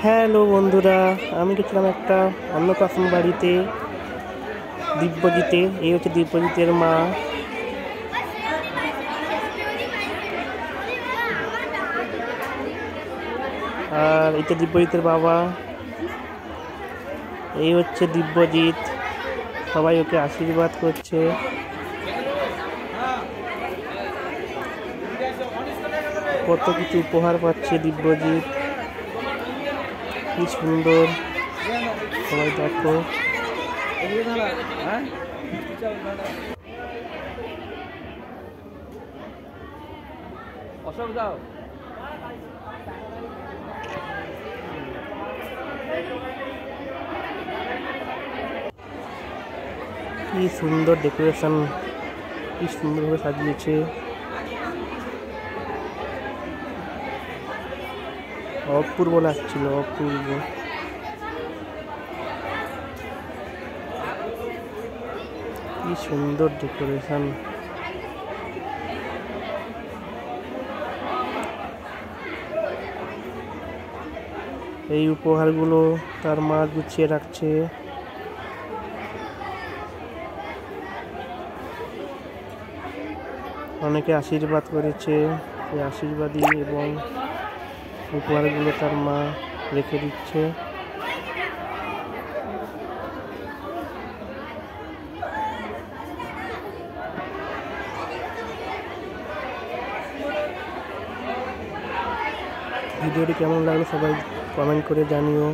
Hello বন্ধুরা, আমি গেছিলাম একটা অন্নপ্রাশন বাড়িতে, দিব্যজিতে। এই হচ্ছে দিব্যজিতের মা। আর এটা দিব্যজিতের বাবা। এই হচ্ছে দিব্যজিৎ, সবাই ওকে আশীর্বাদ করছে। কত কিছু উপহার পাচ্ছে দিব্যজিৎ, কি সুন্দর। সবাই দেখো। অশোক যাও। কি সুন্দর ডেকোরেশন, কি সুন্দরভাবে সাজিয়েছে। অপূর্ব লাগছিল, অপূর্ব। কি সুন্দর ডেকোরেশন। এই উপহারগুলো তার মা গুছিয়ে রাখছে। অনেকে আশীর্বাদ করেছে, সেই আশীর্বাদই এবং উপহারগুলো তার মা রেখে দিচ্ছে। ভিডিওটি কেমন লাগলো সবাই কমেন্ট করে জানিও।